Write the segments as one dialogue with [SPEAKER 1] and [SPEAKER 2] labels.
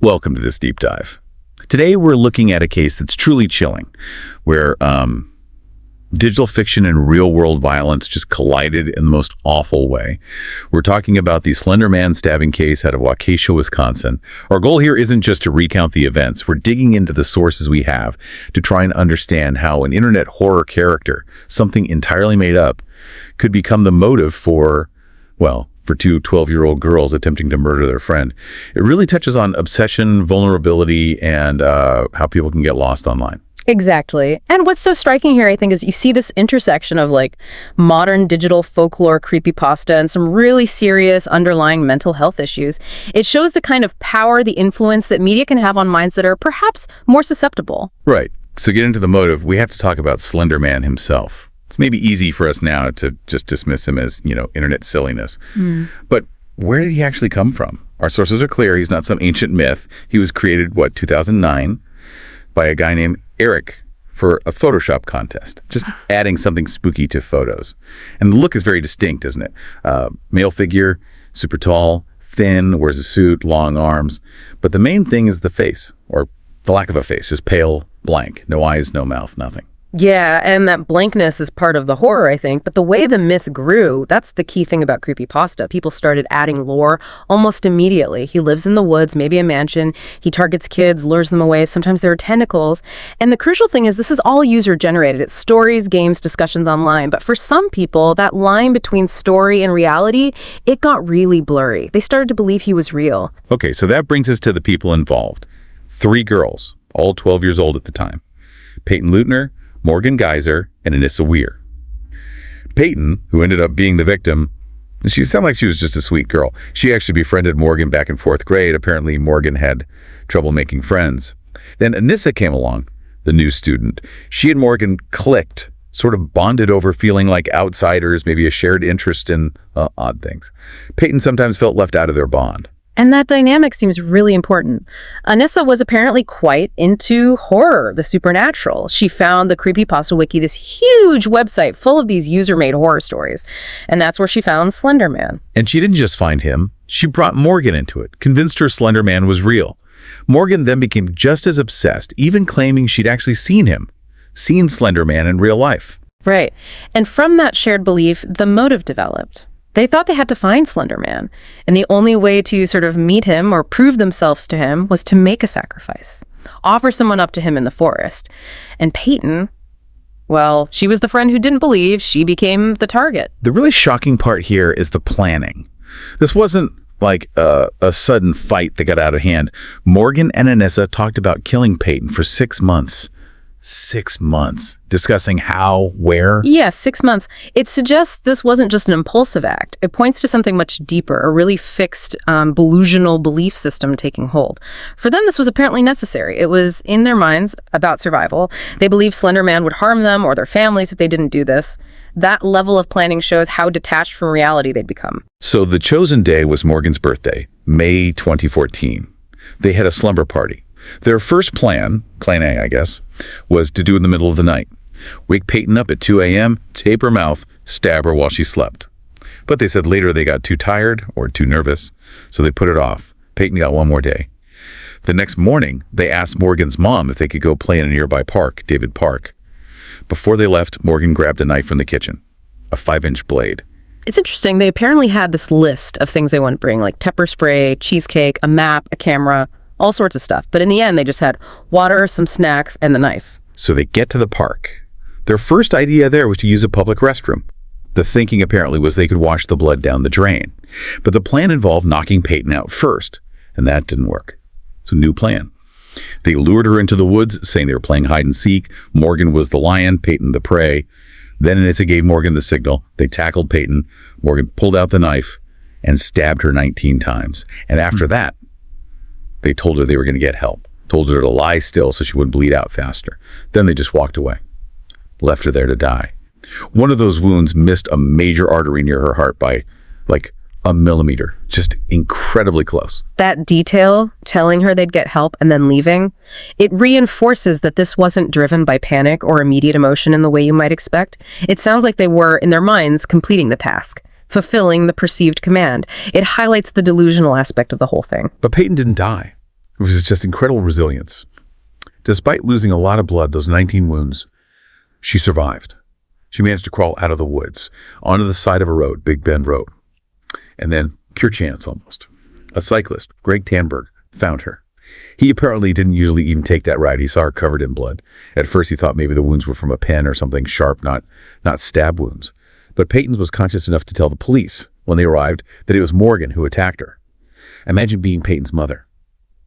[SPEAKER 1] Welcome to this deep dive. Today we're looking at a case that's truly chilling, where digital fiction and real-world violence just collided in the most awful way. We're talking about the Slender Man Stabbing case out of Waukesha, Wisconsin. Our goal here isn't just to recount the events. We're digging into the sources we have to try and understand how an internet horror character, something entirely made up, could become the motive for two 12-year-old girls attempting to murder their friend. It really touches on obsession, vulnerability, and how people can get lost online.
[SPEAKER 2] Exactly. And what's so striking here, I think, is you see this intersection of modern digital folklore, creepypasta, and some really serious underlying mental health issues. It shows the kind of power, the influence that media can have on minds that are perhaps more susceptible.
[SPEAKER 1] Right. So get into the motive. We have to talk about Slender Man himself. It's maybe easy for us now to just dismiss him as, internet silliness. But where did he actually come from? Our sources are clear. He's not some ancient myth. He was created, 2009, by a guy named Eric for a Photoshop contest, just adding something spooky to photos. And the look is very distinct, isn't it? Male figure, super tall, thin, wears a suit, long arms. But the main thing is the face, or the lack of a face, just pale, blank, no eyes, no mouth, nothing.
[SPEAKER 2] Yeah, and that blankness is part of the horror, I think. But the way the myth grew, that's the key thing about creepypasta. People started adding lore almost immediately. He lives in the woods, maybe a mansion. He targets kids, lures them away. Sometimes there are tentacles. And the crucial thing is this is all user-generated. It's stories, games, discussions online. But for some people, that line between story and reality, it got really blurry. They started to believe he was real.
[SPEAKER 1] Okay, so that brings us to the people involved. 3 girls, all 12 years old at the time. Payton Leutner, Morgan Geyser, and Anissa Weir. Payton, who ended up being the victim, she sounded like she was just a sweet girl. She actually befriended Morgan back in 4th grade. Apparently, Morgan had trouble making friends. Then Anissa came along, the new student. She and Morgan clicked, sort of bonded over feeling like outsiders, maybe a shared interest in odd things. Payton sometimes felt left out of their bond.
[SPEAKER 2] And that dynamic seems really important. Anissa was apparently quite into horror, the supernatural. She found the Creepypasta Wiki, this huge website full of these user-made horror stories. And that's where she found Slender Man.
[SPEAKER 1] And she didn't just find him. She brought Morgan into it, convinced her Slender Man was real. Morgan then became just as obsessed, even claiming she'd actually seen Slender Man in real life.
[SPEAKER 2] Right. And from that shared belief, the motive developed. They thought they had to find Slender Man, and the only way to sort of meet him or prove themselves to him was to make a sacrifice, offer someone up to him in the forest. And Payton, she was the friend who didn't believe. She became the target.
[SPEAKER 1] The really shocking part here is the planning. This wasn't like a sudden fight that got out of hand. Morgan and Anissa talked about killing Payton for 6 months. 6 months, discussing how, where.
[SPEAKER 2] Yeah, 6 months. It suggests this wasn't just an impulsive act. It points to something much deeper, a really fixed, delusional belief system taking hold. For them, this was apparently necessary. It was in their minds about survival. They believed Slender Man would harm them or their families if they didn't do this. That level of planning shows how detached from reality they'd become.
[SPEAKER 1] So the chosen day was Morgan's birthday, May 2014. They had a slumber party. Their first plan A, I guess, was to do it in the middle of the night. Wake Payton up at 2 a.m., tape her mouth, stab her while she slept. But they said later they got too tired or too nervous, so they put it off. Payton got one more day. The next morning, they asked Morgan's mom if they could go play in a nearby park, David Park. Before they left, Morgan grabbed a knife from the kitchen, a 5-inch blade.
[SPEAKER 2] It's interesting. They apparently had this list of things they wanted to bring, like pepper spray, cheesecake, a map, a camera, all sorts of stuff. But in the end, they just had water, some snacks, and the knife.
[SPEAKER 1] So they get to the park. Their first idea there was to use a public restroom. The thinking apparently was they could wash the blood down the drain. But the plan involved knocking Payton out first, and that didn't work. It's a new plan. They lured her into the woods, saying they were playing hide and seek. Morgan was the lion, Payton the prey. Then Anissa gave Morgan the signal. They tackled Payton. Morgan pulled out the knife and stabbed her 19 times. And after that, they told her they were going to get help, told her to lie still so she wouldn't bleed out faster. Then they just walked away, left her there to die. One of those wounds missed a major artery near her heart by like a millimeter, just incredibly close.
[SPEAKER 2] That detail, telling her they'd get help and then leaving, it reinforces that this wasn't driven by panic or immediate emotion in the way you might expect. It sounds like they were, in their minds, completing the task, fulfilling the perceived command. It highlights the delusional aspect of the whole thing.
[SPEAKER 1] But Payton didn't die. It was just incredible resilience. Despite losing a lot of blood, those 19 wounds, she survived. She managed to crawl out of the woods, onto the side of a road, Big Bend Road. And then, pure chance almost, a cyclist, Greg Tanberg, found her. He apparently didn't usually even take that ride. He saw her covered in blood. At first he thought maybe the wounds were from a pen or something sharp, not stab wounds. But Payton was conscious enough to tell the police, when they arrived, that it was Morgan who attacked her. Imagine being Payton's mother.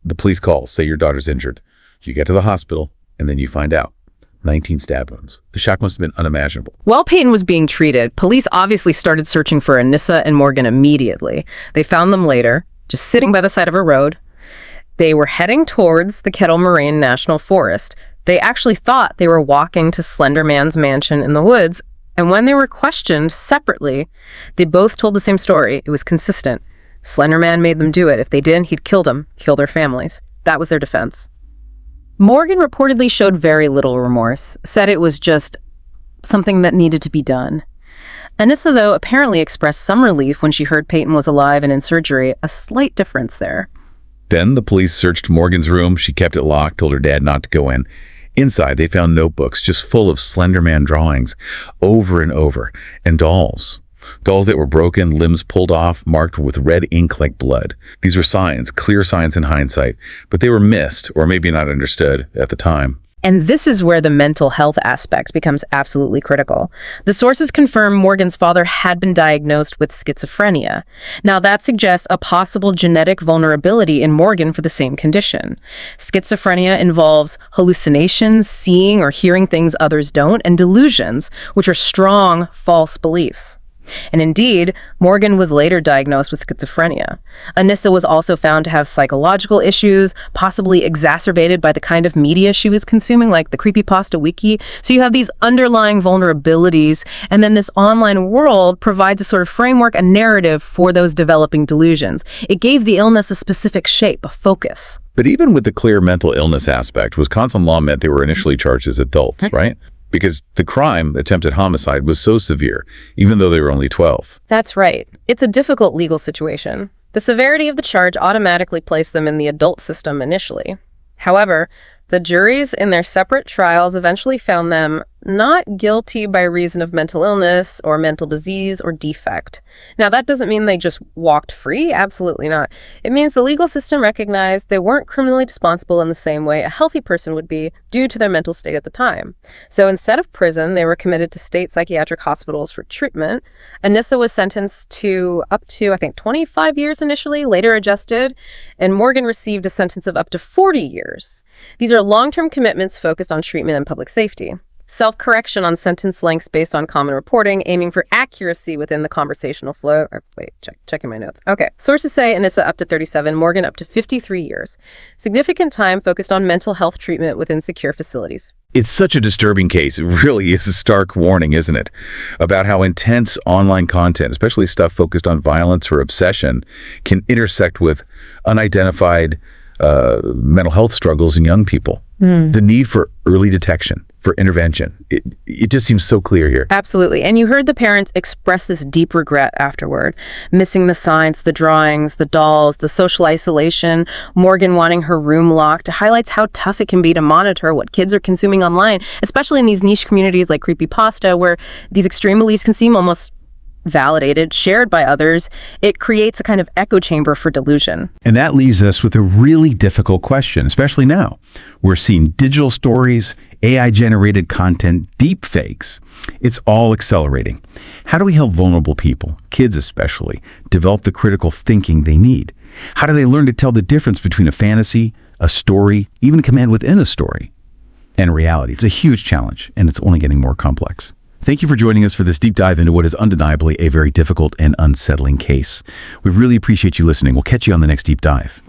[SPEAKER 1] The police call, say your daughter's injured. You get to the hospital, and then you find out. 19 stab wounds. The shock must have been unimaginable.
[SPEAKER 2] While Payton was being treated, police obviously started searching for Anissa and Morgan immediately. They found them later, just sitting by the side of a road. They were heading towards the Kettle Moraine National Forest. They actually thought they were walking to Slender Man's mansion in the woods, and when they were questioned separately, they both told the same story. It was consistent. Slender Man made them do it. If they didn't, he'd kill them, kill their families. That was their defense. Morgan reportedly showed very little remorse, said it was just something that needed to be done. Anissa, though, apparently expressed some relief when she heard Payton was alive and in surgery, a slight difference there.
[SPEAKER 1] Then the police searched Morgan's room. She kept it locked, told her dad not to go in. Inside, they found notebooks just full of Slender Man drawings over and over, and dolls. Dolls that were broken, limbs pulled off, marked with red ink like blood. These were signs, clear signs in hindsight, but they were missed, or maybe not understood at the time.
[SPEAKER 2] And this is where the mental health aspect becomes absolutely critical. The sources confirm Morgan's father had been diagnosed with schizophrenia. Now, that suggests a possible genetic vulnerability in Morgan for the same condition. Schizophrenia involves hallucinations, seeing or hearing things others don't, and delusions, which are strong, false beliefs. And indeed, Morgan was later diagnosed with schizophrenia. Anissa was also found to have psychological issues, possibly exacerbated by the kind of media she was consuming, like the Creepypasta wiki. So you have these underlying vulnerabilities, and then this online world provides a sort of framework, a narrative for those developing delusions. It gave the illness a specific shape, a focus.
[SPEAKER 1] But even with the clear mental illness aspect, Wisconsin law meant they were initially charged as adults, right? Because the crime, attempted homicide, was so severe, even though they were only 12.
[SPEAKER 2] That's right. It's a difficult legal situation. The severity of the charge automatically placed them in the adult system initially. However, the juries in their separate trials eventually found them not guilty by reason of mental illness or mental disease or defect. Now, that doesn't mean they just walked free. Absolutely not. It means the legal system recognized they weren't criminally responsible in the same way a healthy person would be due to their mental state at the time. So instead of prison, they were committed to state psychiatric hospitals for treatment. Anissa was sentenced to up to, I think, 25 years initially, later adjusted, and Morgan received a sentence of up to 40 years. These are long-term commitments focused on treatment and public safety. Self-correction on sentence lengths based on common reporting, aiming for accuracy within the conversational flow. Checking my notes. Okay. Sources say Anissa up to 37, Morgan up to 53 years. Significant time focused on mental health treatment within secure facilities.
[SPEAKER 1] It's such a disturbing case. It really is a stark warning, isn't it? About how intense online content, especially stuff focused on violence or obsession, can intersect with unidentified mental health struggles in young people. The need for early detection, for intervention. It just seems so clear here.
[SPEAKER 2] Absolutely. And you heard the parents express this deep regret afterward. Missing the signs, the drawings, the dolls, the social isolation, Morgan wanting her room locked. It highlights how tough it can be to monitor what kids are consuming online, especially in these niche communities like Creepypasta, where these extreme beliefs can seem almost validated, shared by others. It creates a kind of echo chamber for delusion.
[SPEAKER 3] And that leaves us with a really difficult question, especially now. We're seeing digital stories, AI-generated content, deep fakes. It's all accelerating. How do we help vulnerable people, kids especially, develop the critical thinking they need? How do they learn to tell the difference between a fantasy, a story, even command within a story, and reality? It's a huge challenge, and it's only getting more complex. Thank you for joining us for this deep dive into what is undeniably a very difficult and unsettling case. We really appreciate you listening. We'll catch you on the next deep dive.